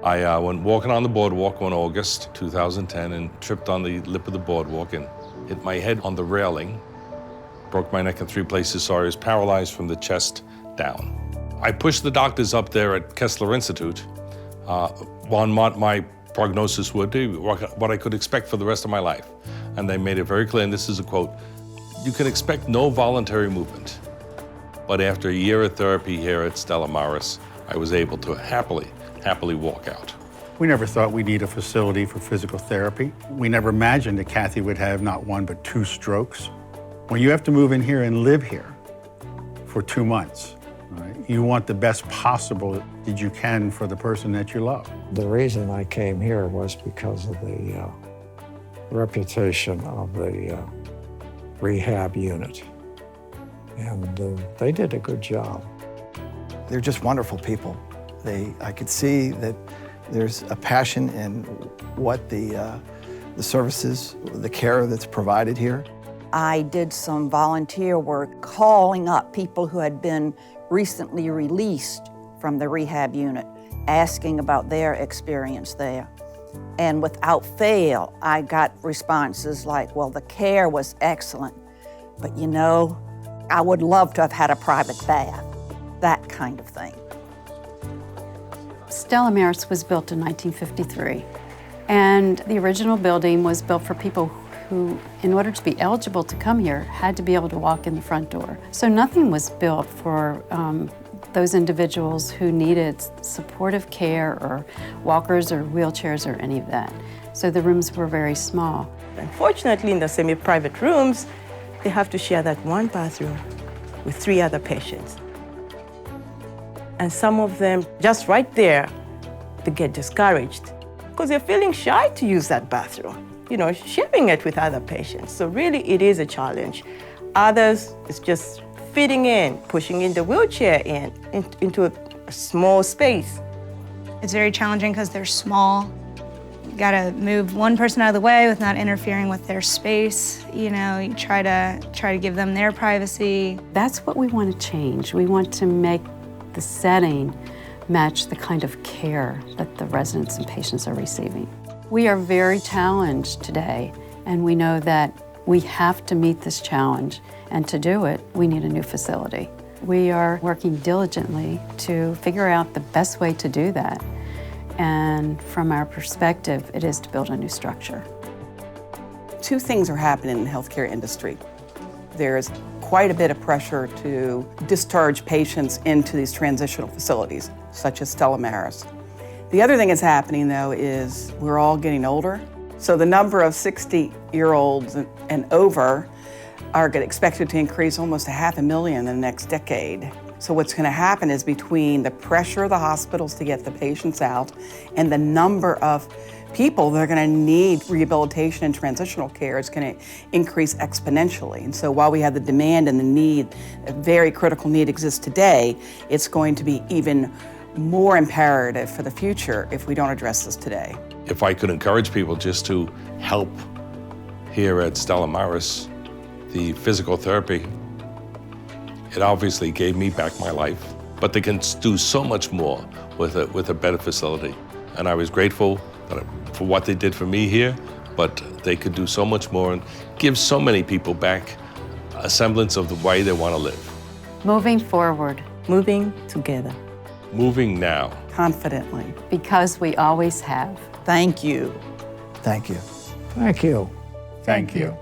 I went walking on the boardwalk one August 2010 and tripped on the lip of the boardwalk and hit my head on the railing, broke my neck in 3 places, so I was paralyzed from the chest down. I pushed the doctors up there at Kessler Institute on what my prognosis would be, what I could expect for the rest of my life. And they made it very clear, and this is a quote, "You can expect no voluntary movement." But after a year of therapy here at Stella Maris, I was able to happily walk out. We never thought we'd need a facility for physical therapy. We never imagined that Kathy would have not 1 but 2 strokes. When you have to move in here and live here for 2 months, right, you want the best possible that you can for the person that you love. The reason I came here was because of the reputation of the rehab unit. And they did a good job. They're just wonderful people. I could see that there's a passion in what the services, the care that's provided here. I did some volunteer work calling up people who had been recently released from the rehab unit, asking about their experience there. And without fail, I got responses like, well, the care was excellent, but you know, I would love to have had a private bath, that kind of thing. Stella Maris was built in 1953, and the original building was built for people who, in order to be eligible to come here, had to be able to walk in the front door. So nothing was built for those individuals who needed supportive care or walkers or wheelchairs or any of that. So the rooms were very small. Unfortunately, in the semi-private rooms, they have to share that 1 bathroom with 3 other patients. And some of them, just right there, they get discouraged because they're feeling shy to use that bathroom, you know, sharing it with other patients. So really, it is a challenge. Others, it's just fitting in, pushing in the wheelchair into a small space. It's very challenging because they're small. You gotta move one person out of the way with not interfering with their space. You know, you try to give them their privacy. That's what we want to change. We want to make the setting match the kind of care that the residents and patients are receiving. We are very challenged today, and we know that we have to meet this challenge, and to do it, we need a new facility. We are working diligently to figure out the best way to do that, and from our perspective, it is to build a new structure. 2 things are happening in the healthcare industry. There's quite a bit of pressure to discharge patients into these transitional facilities, such as Stella Maris. The other thing that's happening, though, is we're all getting older. So the number of 60-year-olds and over are expected to increase almost 500,000 in the next decade. So what's going to happen is between the pressure of the hospitals to get the patients out and the number of people that are going to need rehabilitation and transitional care is going to increase exponentially. And so while we have the demand and the need, a very critical need exists today, it's going to be even more imperative for the future if we don't address this today. If I could encourage people just to help here at Stella Maris, the physical therapy, it obviously gave me back my life, but they can do so much more with a better facility. And I was grateful for what they did for me here, but they could do so much more and give so many people back a semblance of the way they want to live. Moving forward. Moving together. Moving now. Confidently. Because we always have. Thank you. Thank you. Thank you. Thank you.